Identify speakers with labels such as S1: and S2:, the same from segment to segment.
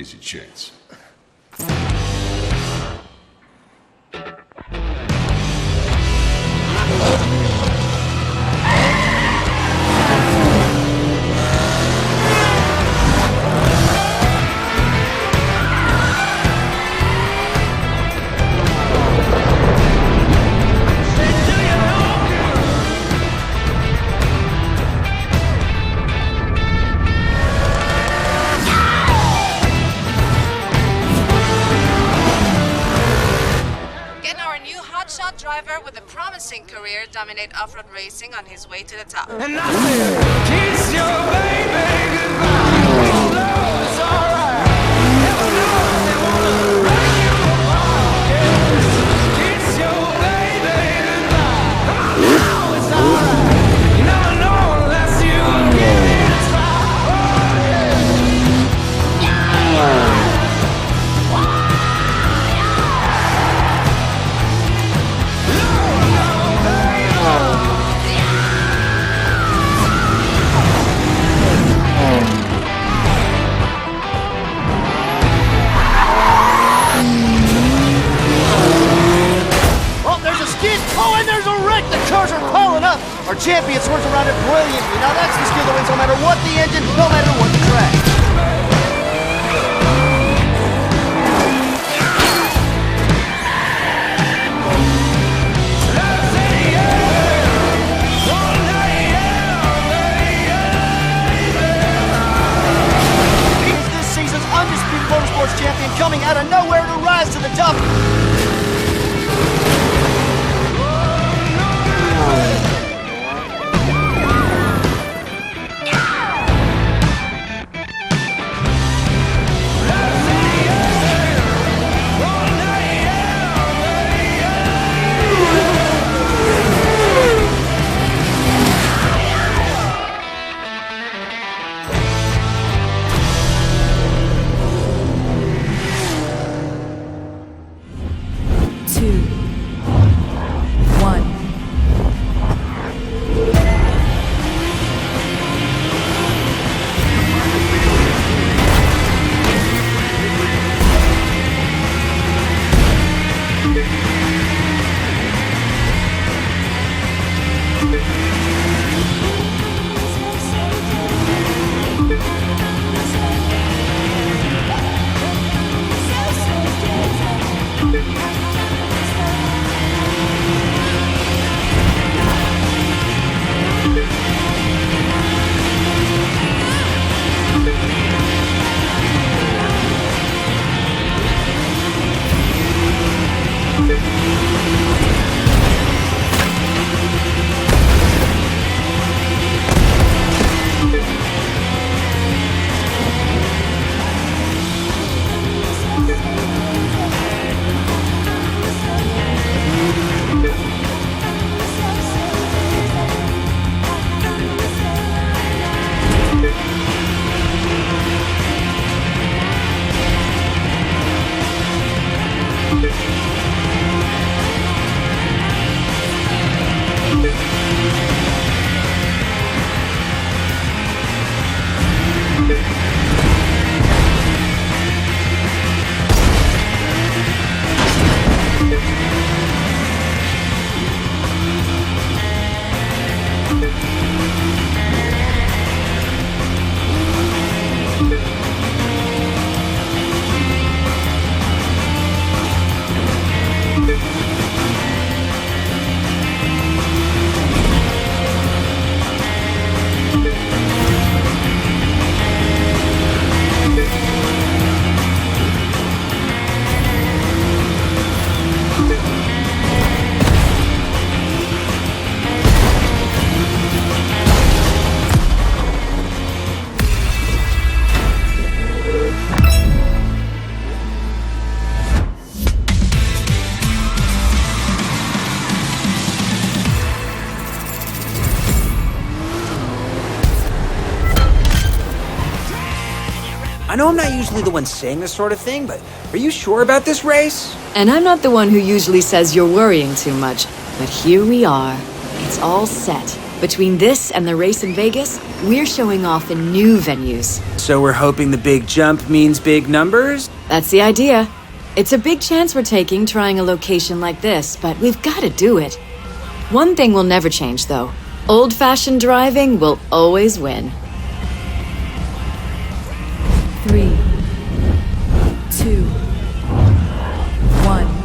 S1: Here's your chance.
S2: Driver with a promising career dominate off-road racing on his way to the top.
S3: And I said, kiss your baby goodbye. Oh, no, it's alright. Never know they wanna break you apart. Yeah. Kiss your baby goodbye. Oh, no, it's alright. You never know unless you give it a try. Oh, yeah.
S4: Oh, and there's a wreck! The cars are piling up! Our champion swerves around it brilliantly. Now that's the skill that wins no matter what the engine, no matter what the track. He's this season's undisputed motorsports champion coming out of nowhere to rise to the top.
S5: I know I'm not usually the one saying this sort of thing, but are you sure about this race?
S6: And I'm not the one who usually says you're worrying too much, but here we are. It's all set.
S1: Between this and the race in Vegas, we're showing off in new venues.
S5: So we're hoping the big jump means big numbers?
S1: That's the idea. It's a big chance we're taking trying a location like this, but we've got to do it. One thing will never change, though. Old-fashioned driving will always win.
S6: 3, 2, 1.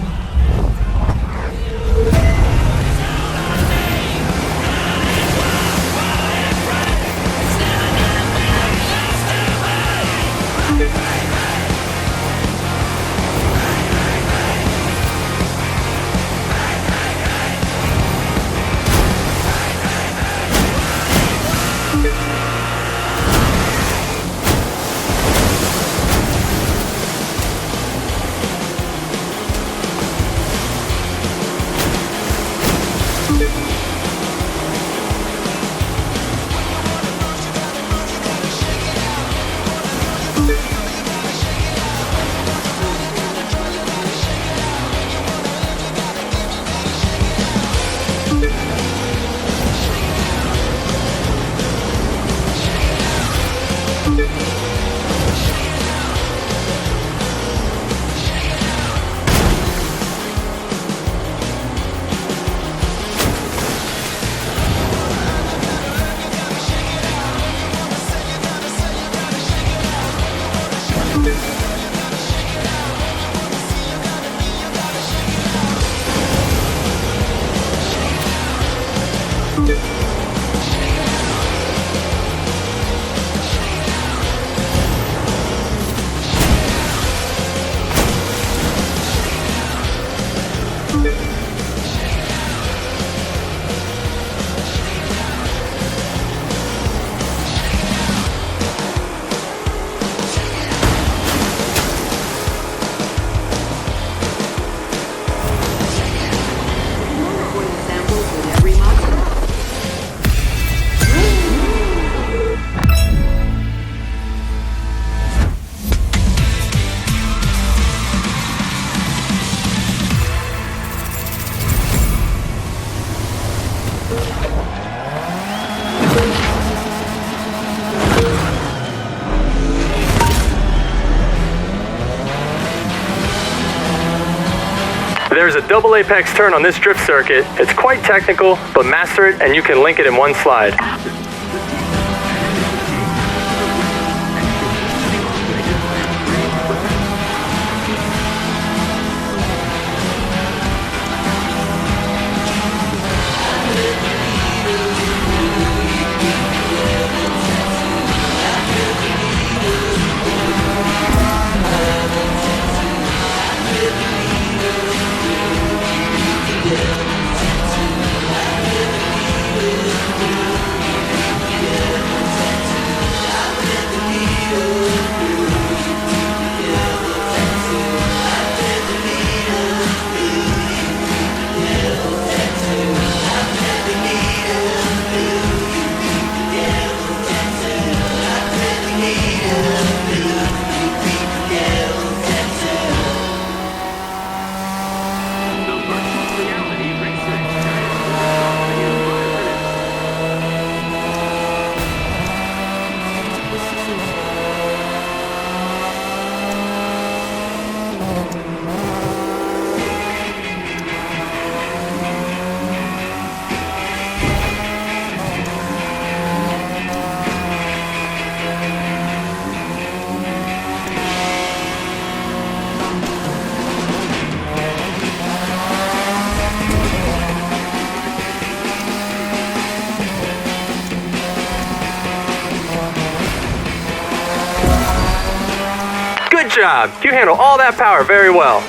S7: There's a double apex turn on this drift circuit. It's quite technical, but master it and you can link it in one slide. Good job! You handle all that power very well.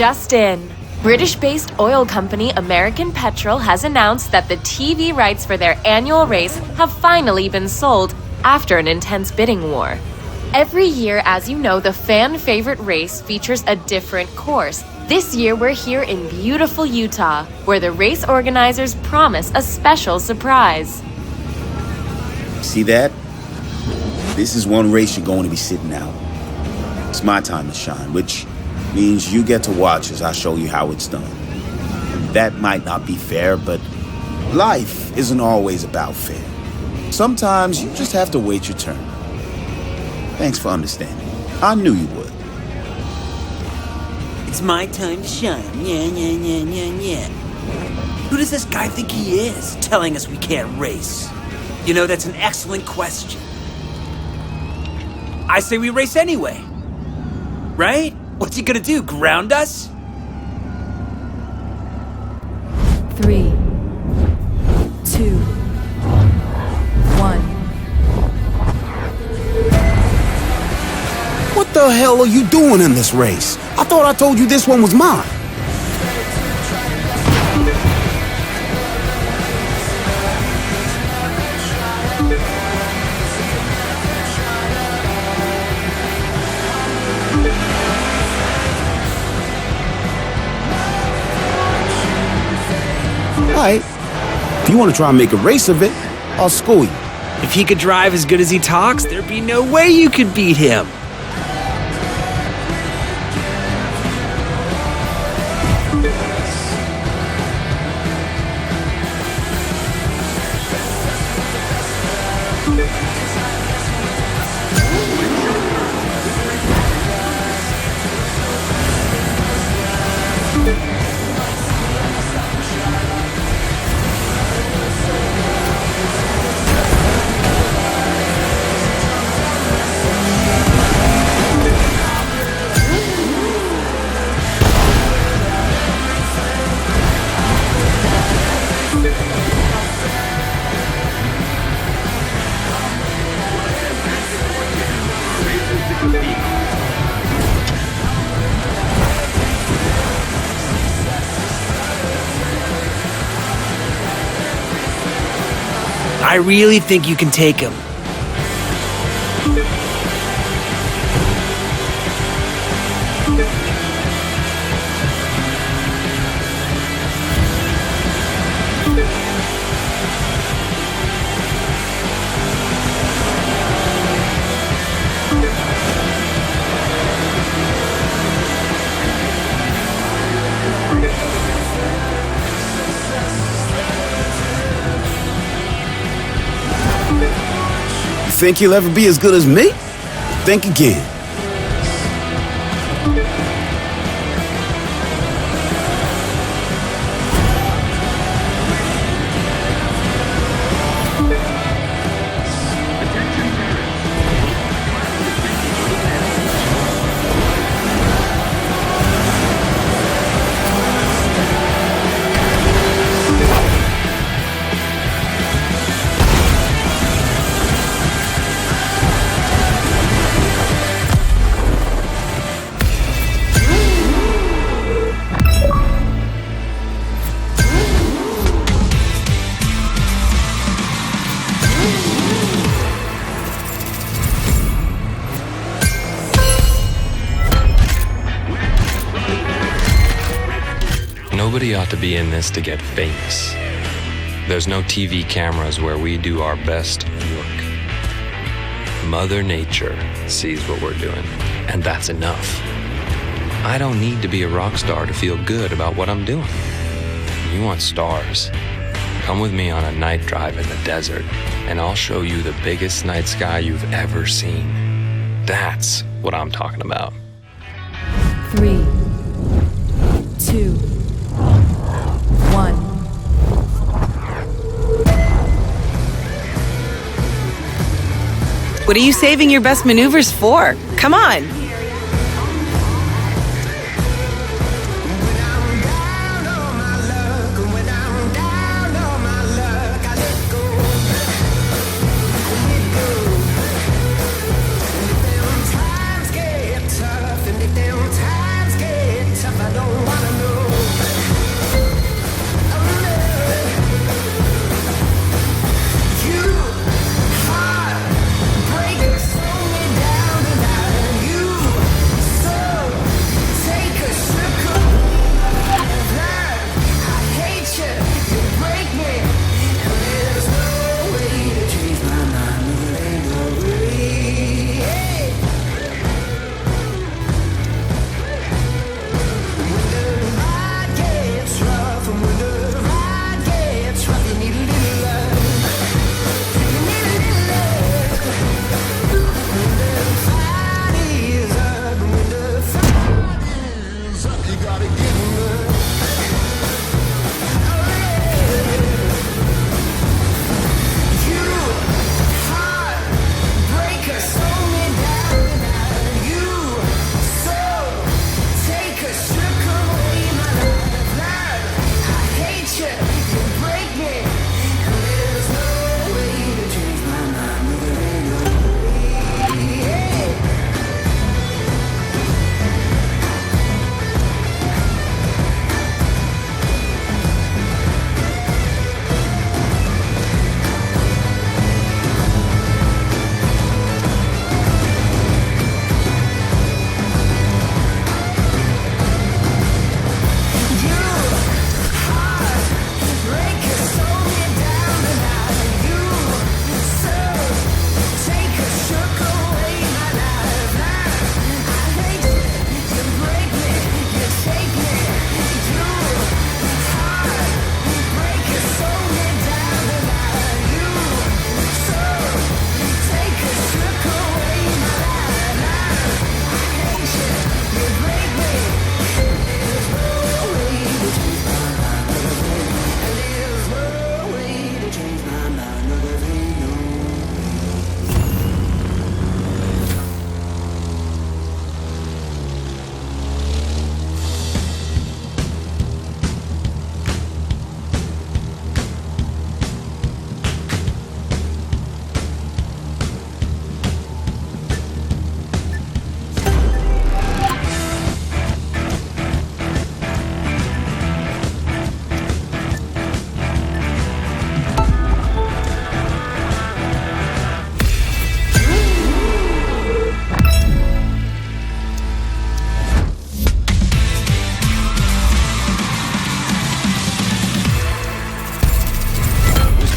S8: just in. British-based oil company American Petrol has announced that the TV rights for their annual race have finally been sold after an intense bidding war. Every year, as you know, the fan-favorite race features a different course. This year, we're here in beautiful Utah, where the race organizers promise a special surprise.
S9: See that? This is one race you're going to be sitting out. It's my time to shine, which means you get to watch as I show you how it's done. That might not be fair, but life isn't always about fair. Sometimes you just have to wait your turn. Thanks for understanding. I knew you would.
S5: It's my time to shine. Yeah. Who does this guy think he is, telling us we can't race? You know, that's an excellent question. I say we race anyway. Right? What's he gonna do, ground us?
S6: 3, 2, 1.
S9: What the hell are you doing in this race? I thought I told you this one was mine. Alright, if you want to try and make a race of it, I'll school you.
S5: If he could drive as good as he talks, there'd be no way you could beat him. I really think you can take him.
S9: Think you'll ever be as good as me? Think again.
S10: Nobody ought to be in this to get famous. There's no TV cameras where we do our best work. Mother Nature sees what we're doing, and that's enough. I don't need to be a rock star to feel good about what I'm doing. You want stars? Come with me on a night drive in the desert, and I'll show you the biggest night sky you've ever seen. That's what I'm talking about.
S6: 3, 2, 1.
S2: What are you saving your best maneuvers for? Come on!
S3: Times get tough, and if them times get tough, I don't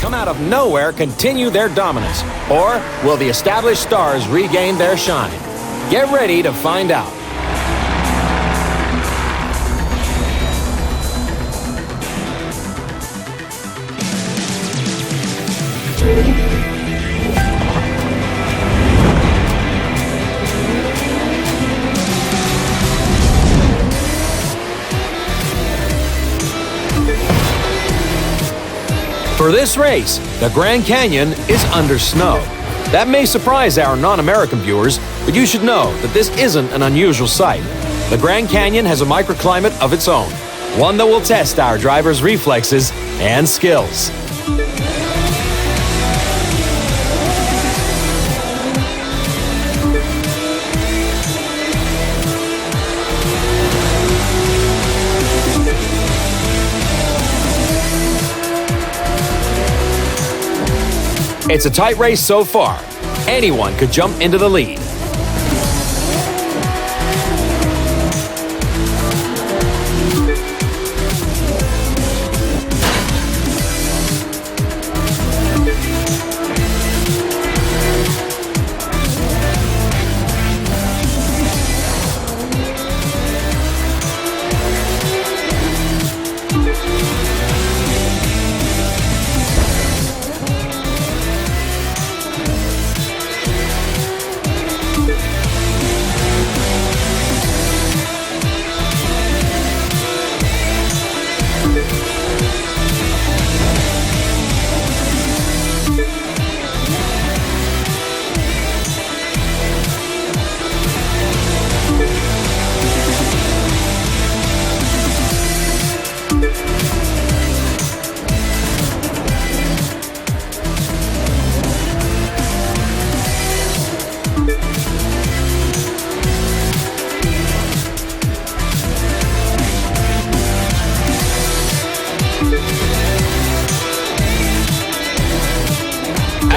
S11: come out of nowhere continue their dominance? Or will the established stars regain their shine? Get ready to find out. For this race, the Grand Canyon is under snow. That may surprise our non-American viewers, but you should know that this isn't an unusual sight. The Grand Canyon has a microclimate of its own, one that will test our drivers' reflexes and skills. It's a tight race so far. Anyone could jump into the lead.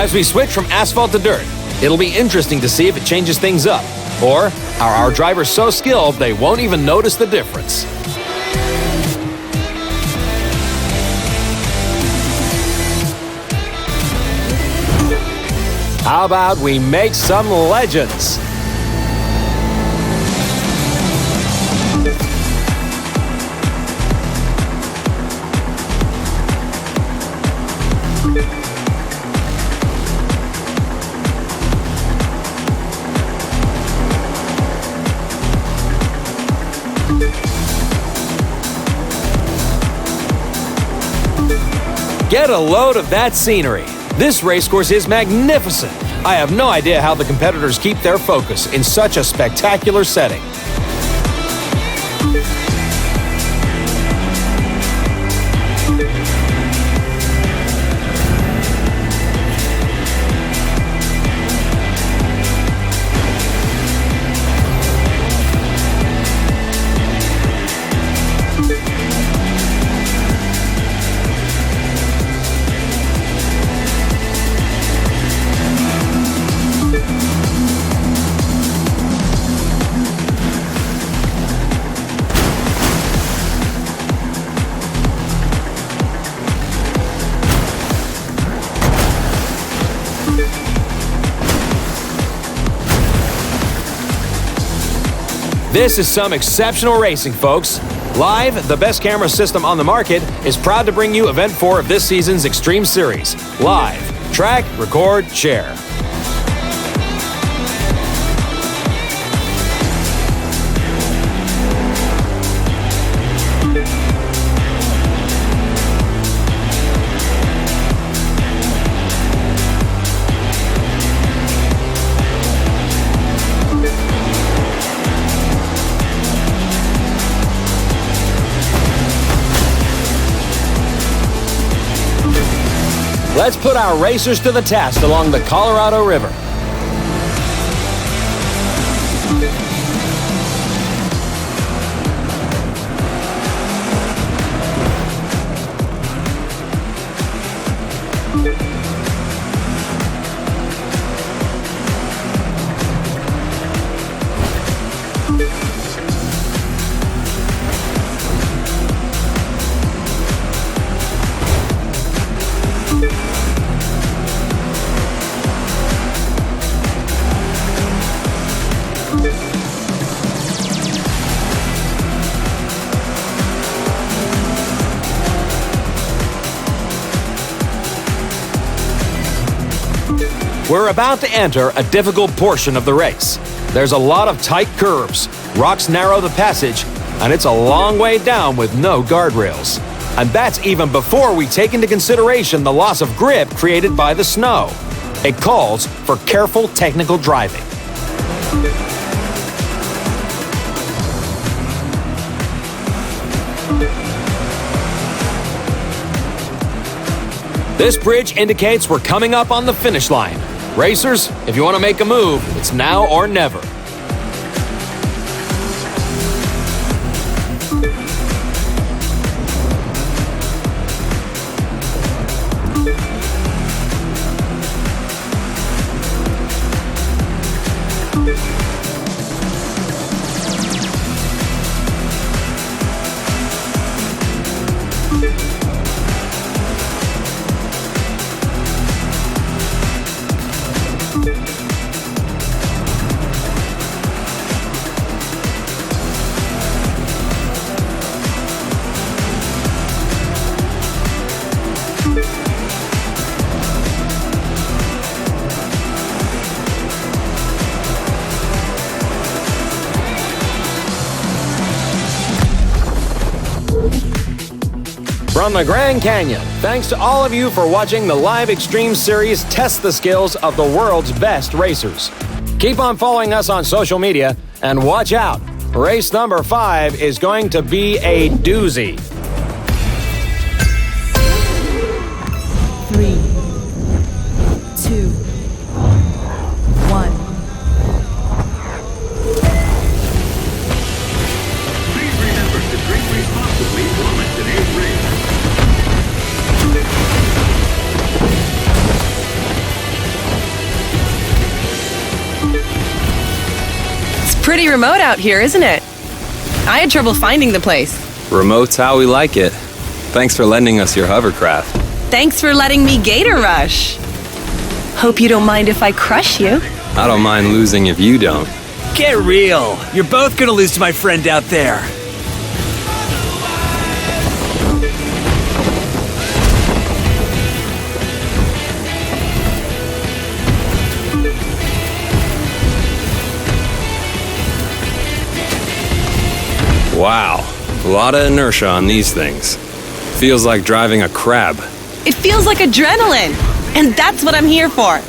S11: As we switch from asphalt to dirt, it'll be interesting to see if it changes things up. Or are our drivers so skilled they won't even notice the difference? How about we make some legends? Get a load of that scenery. This racecourse is magnificent. I have no idea how the competitors keep their focus in such a spectacular setting. This is some exceptional racing, folks. Live, the best camera system on the market, is proud to bring you Event 4 of this season's Extreme Series. Live. Track, record, share. Let's put our racers to the task along the Colorado River. We're about to enter a difficult portion of the race. There's a lot of tight curves, rocks narrow the passage, and it's a long way down with no guardrails. And that's even before we take into consideration the loss of grip created by the snow. It calls for careful technical driving. This bridge indicates we're coming up on the finish line. Racers, if you want to make a move, it's now or never. From the Grand Canyon, thanks to all of you for watching the live Extreme Series test the skills of the world's best racers. Keep on following us on social media, and watch out, race number 5 is going to be a doozy.
S6: 3, 2, 1.
S12: Please remember to drink responsibly while at today's race.
S2: It's pretty remote out here, isn't it? I had trouble finding the place.
S10: Remote's how we like it. Thanks for lending us your hovercraft.
S2: Thanks for letting me Gator Rush. Hope you don't mind if I crush you.
S10: I don't mind losing if you don't.
S5: Get real. You're both gonna lose to my friend out there.
S10: Wow, a lot of inertia on these things. Feels like driving a crab.
S2: It feels like adrenaline, and that's what I'm here for.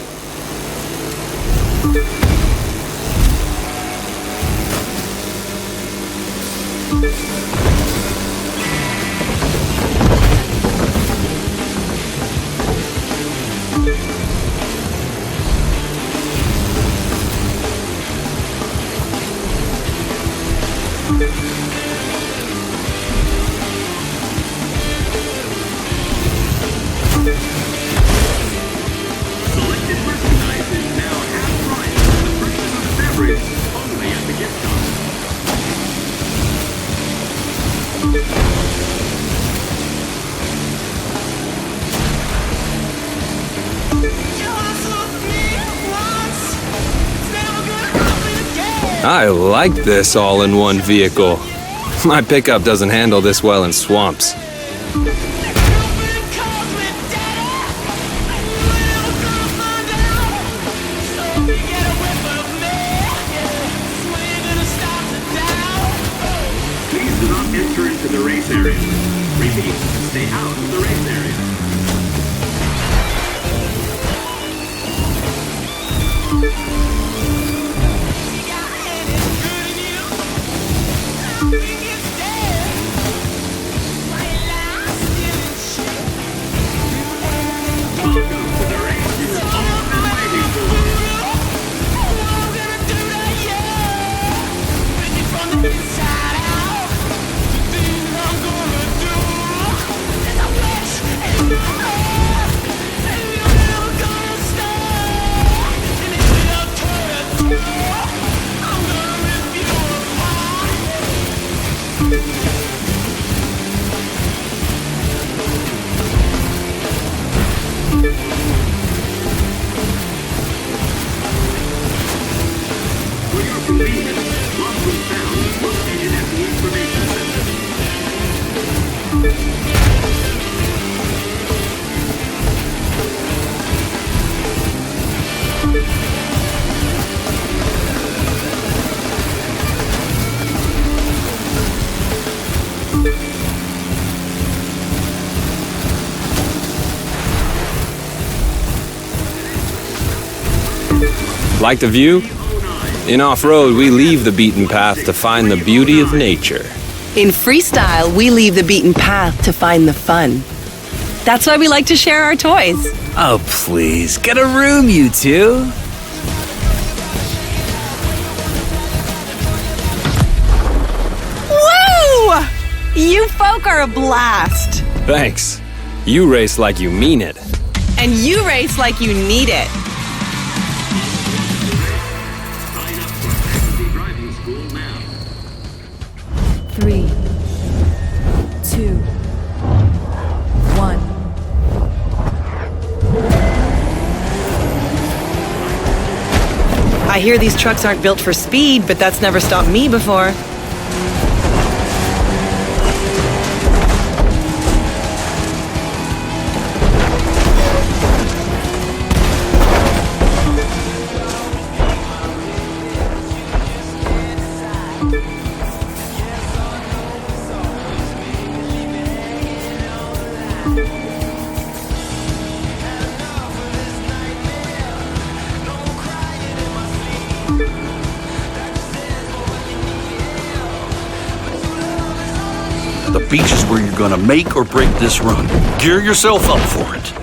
S12: Selected merchandise is now half price for the purchase of a beverage only at the gift shop.
S10: I like this all-in-one vehicle. My pickup doesn't handle this well in swamps.
S12: Please do not enter into the race area. Repeat, stay out of the race area. For your convenience, lost and found is located at the information center.
S10: Like the view? In off-road, we leave the beaten path to find the beauty of nature.
S13: In freestyle, we leave the beaten path to find the fun. That's why we like to share our toys.
S5: Oh, please. Get a room, you two.
S13: Woo! You folk are a blast.
S10: Thanks. You race like you mean it.
S13: And you race like you need it.
S12: Driving school now.
S6: 3, 2, 1.
S13: I hear these trucks aren't built for speed, but that's never stopped me before.
S14: The beach is where you're gonna make or break this run. Gear yourself up for it.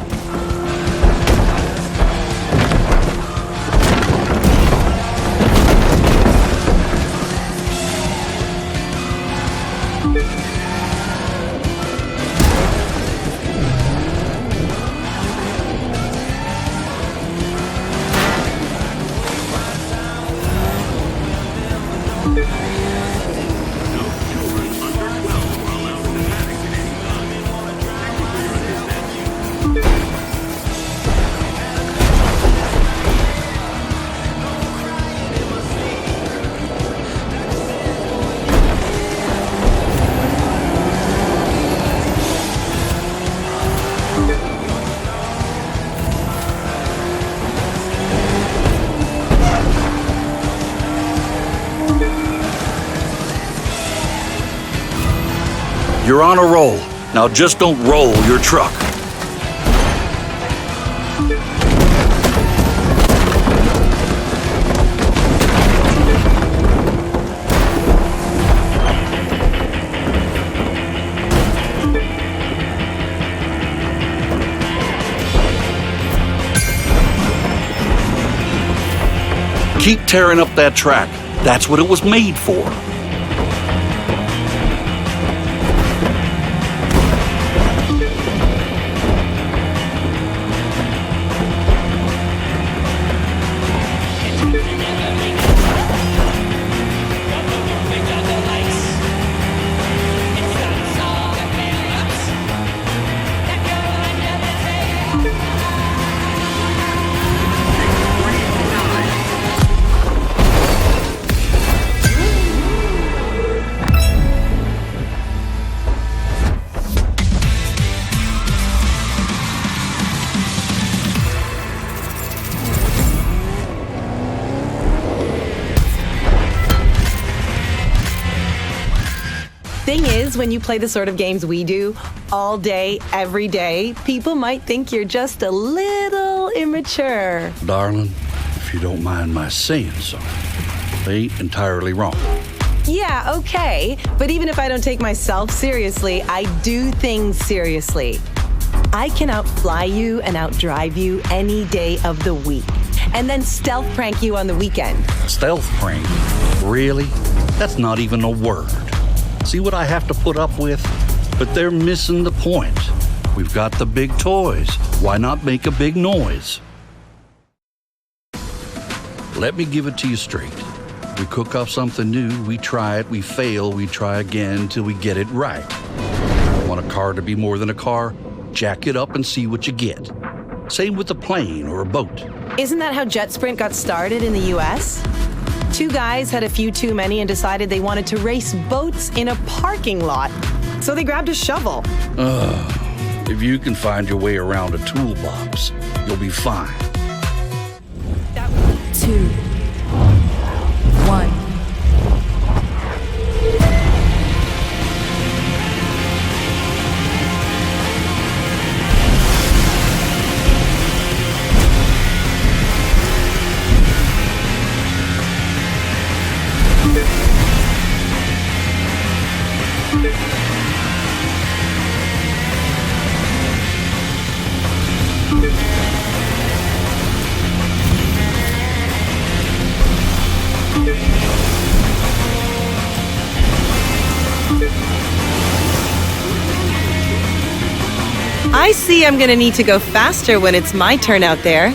S14: You're on a roll. Now just don't roll your truck. Keep tearing up that track. That's what it was made for.
S13: Thing is, when you play the sort of games we do, all day, every day, people might think you're just a little immature.
S14: Darling, if you don't mind my saying so, they ain't entirely wrong.
S13: Yeah, okay. But even if I don't take myself seriously, I do things seriously. I can outfly you and outdrive you any day of the week. And then stealth prank you on the weekend.
S14: Stealth prank? Really? That's not even a word. See what I have to put up with? But they're missing the point. We've got the big toys. Why not make a big noise? Let me give it to you straight. We cook up something new, we try it, we fail, we try again till we get it right. Want a car to be more than a car? Jack it up and see what you get. Same with a plane or a boat.
S13: Isn't that how Jet Sprint got started in the US? Two guys had a few too many and decided they wanted to race boats in a parking lot. So they grabbed a shovel.
S14: If you can find your way around a toolbox, you'll be fine.
S6: 2, 1.
S13: I see I'm gonna need to go faster when it's my turn out there.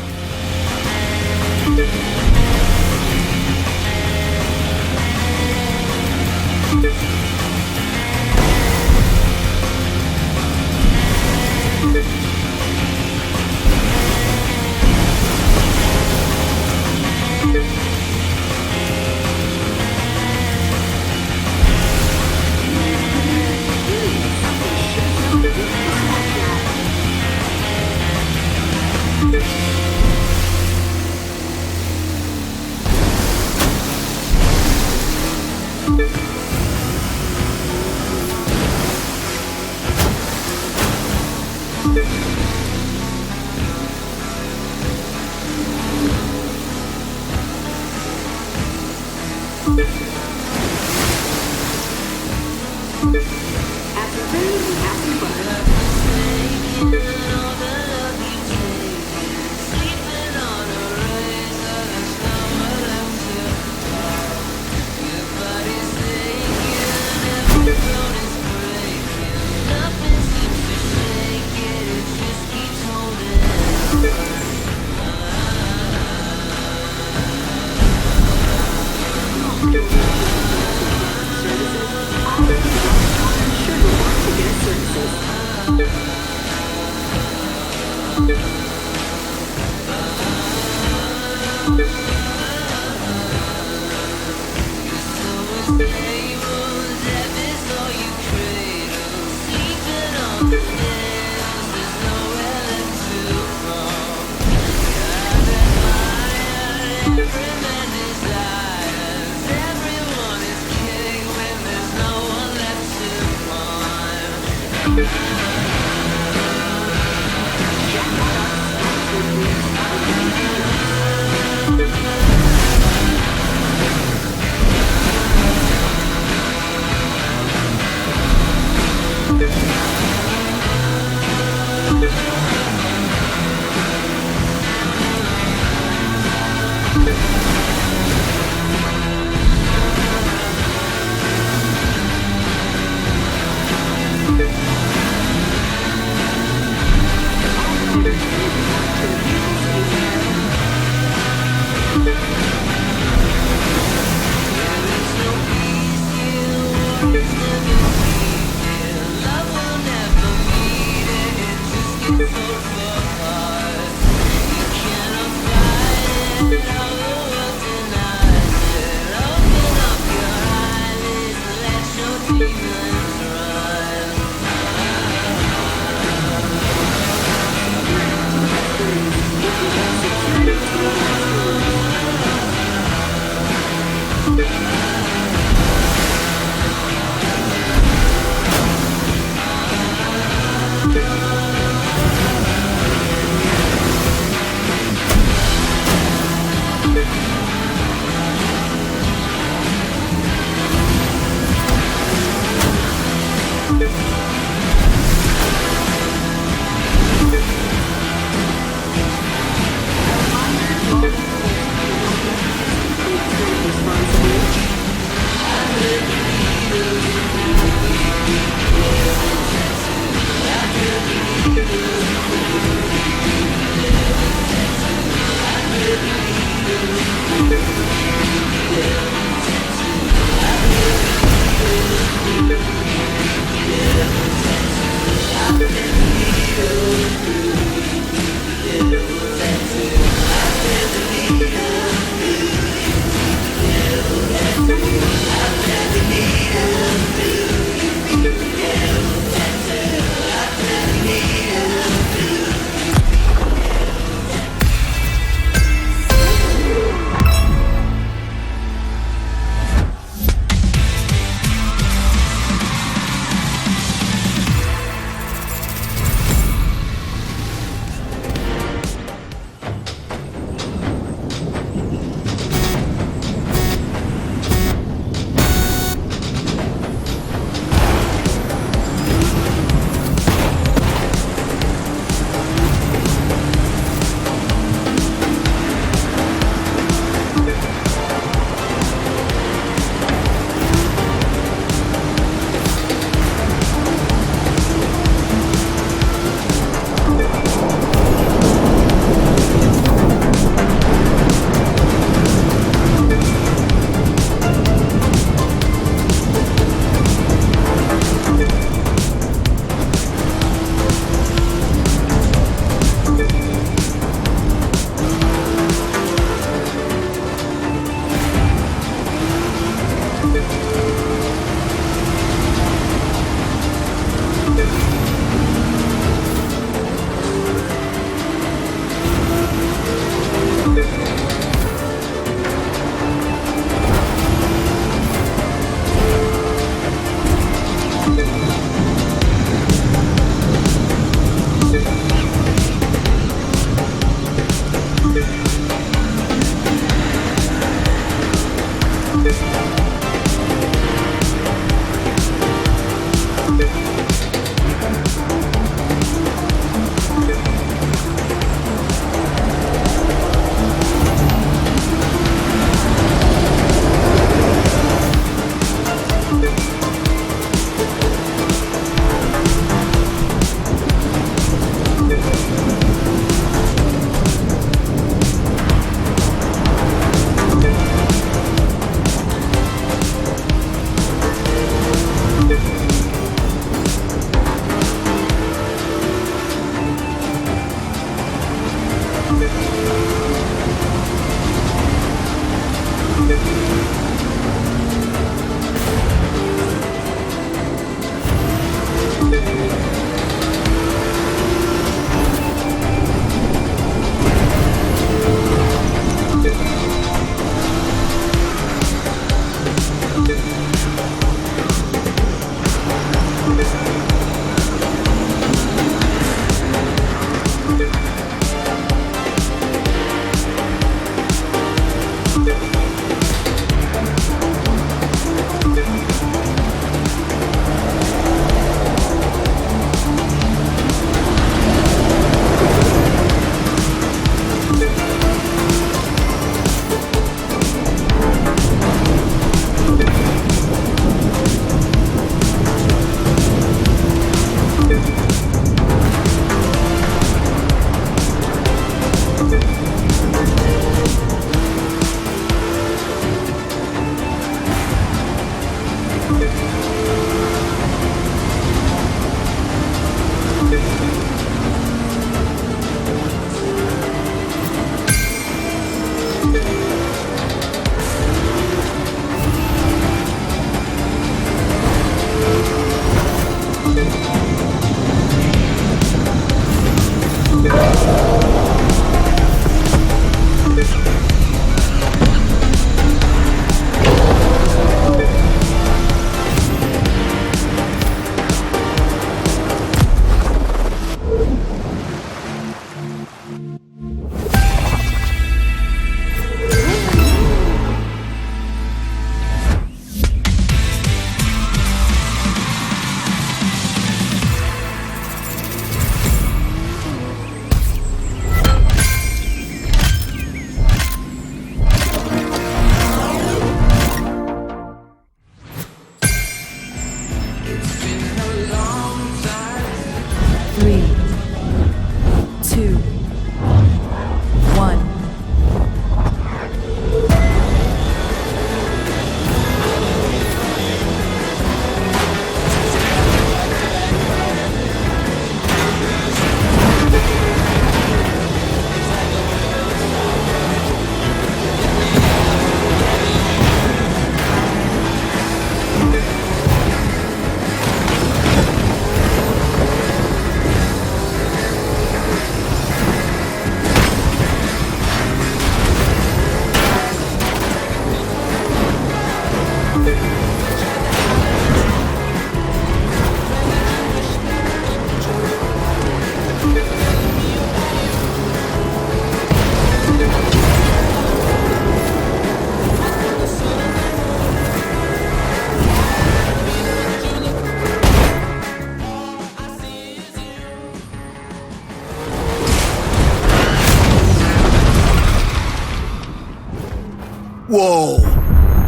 S15: Whoa!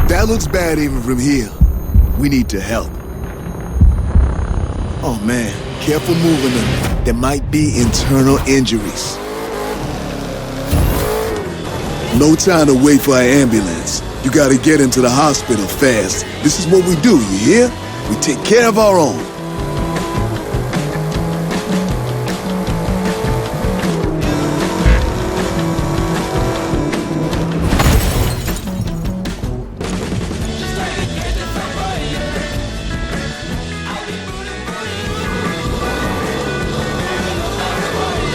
S15: That looks bad even from here. We need to help. Oh man, careful moving them. There might be internal injuries. No time to wait for an ambulance. You gotta get into the hospital fast. This is what we do, you hear? We take care of our own.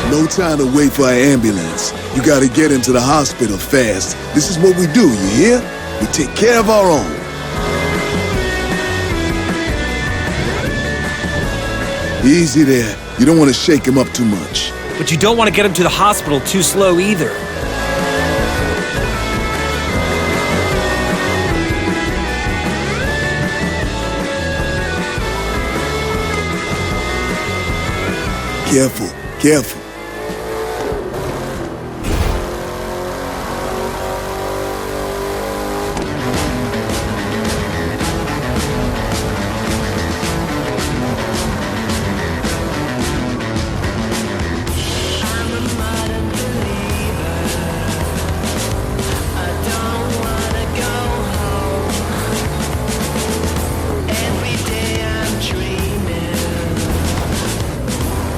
S15: No time to wait for an ambulance. You gotta get into the hospital fast. This is what we do, you hear? We take care of our own. Easy there. You don't want to shake him up too much.
S16: But you don't want to get him to the hospital too slow either.
S15: Careful, careful.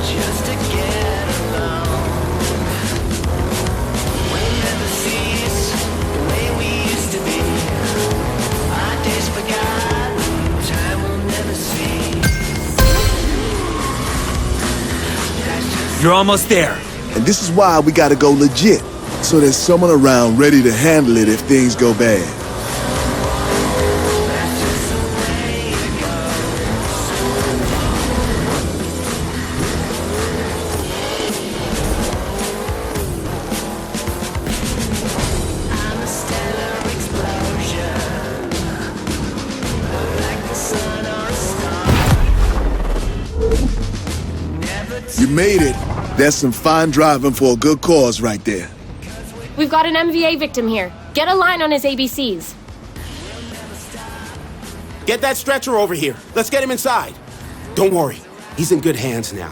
S3: Just to get
S16: You're almost there.
S15: And this is why we gotta go legit. So there's someone around ready to handle it if things go bad. You made it. That's some fine driving for a good cause right there.
S8: We've got an MVA victim here. Get a line on his ABCs.
S17: Get that stretcher over here. Let's get him inside. Don't worry. He's in good hands now.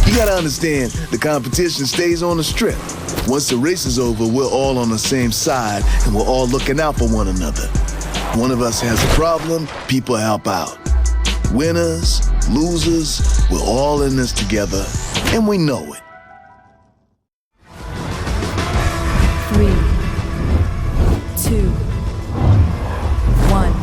S15: You gotta understand, the competition stays on the strip. Once the race is over, we're all on the same side and we're all looking out for one another. One of us has a problem, people help out. Winners, losers, we're all in this together, and we know it.
S6: 3, 2, 1.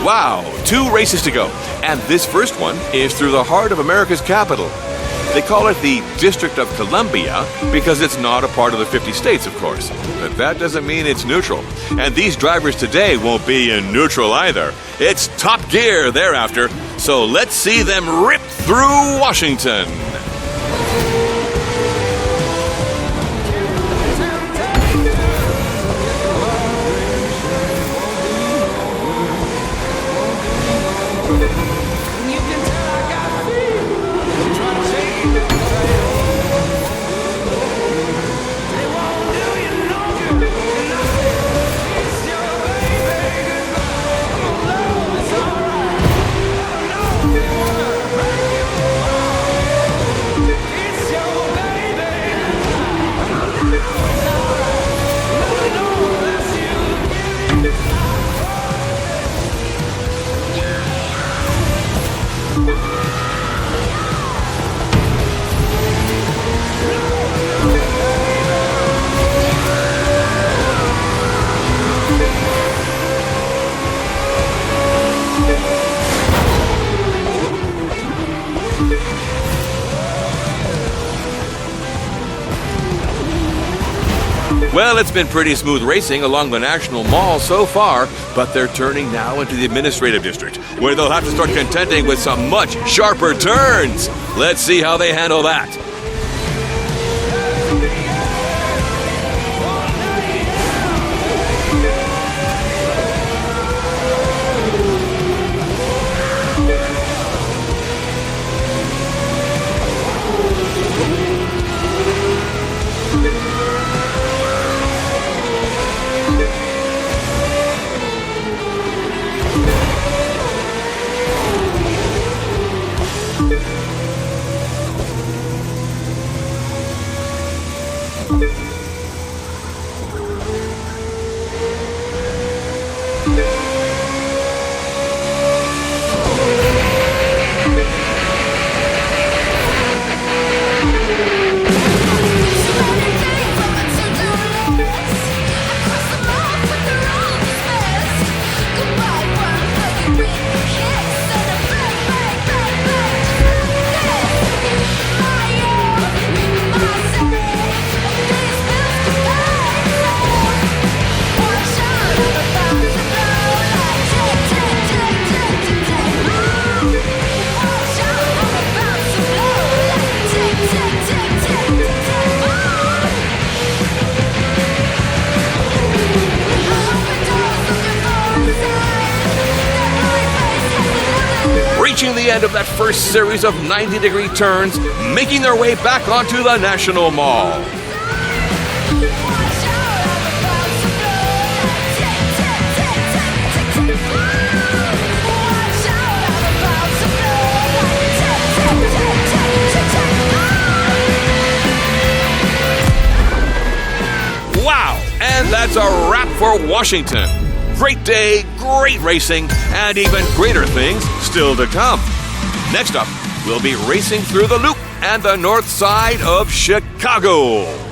S18: Wow, 2 races to go. And this first one is through the heart of America's capital. They call it the District of Columbia because it's not a part of the 50 states, of course. But that doesn't mean it's neutral. And these drivers today won't be in neutral either. It's top gear thereafter. So let's see them rip through Washington. Well, it's been pretty smooth racing along the National Mall so far, but they're turning now into the administrative district, where they'll have to start contending with some much sharper turns. Let's see how they handle that. Reaching the end of that first series of 90-degree turns, making their way back onto the National Mall. Wow! And that's a wrap for Washington. Great day, great racing, and even greater things still to come. Next up, we'll be racing through the Loop and the north side of Chicago.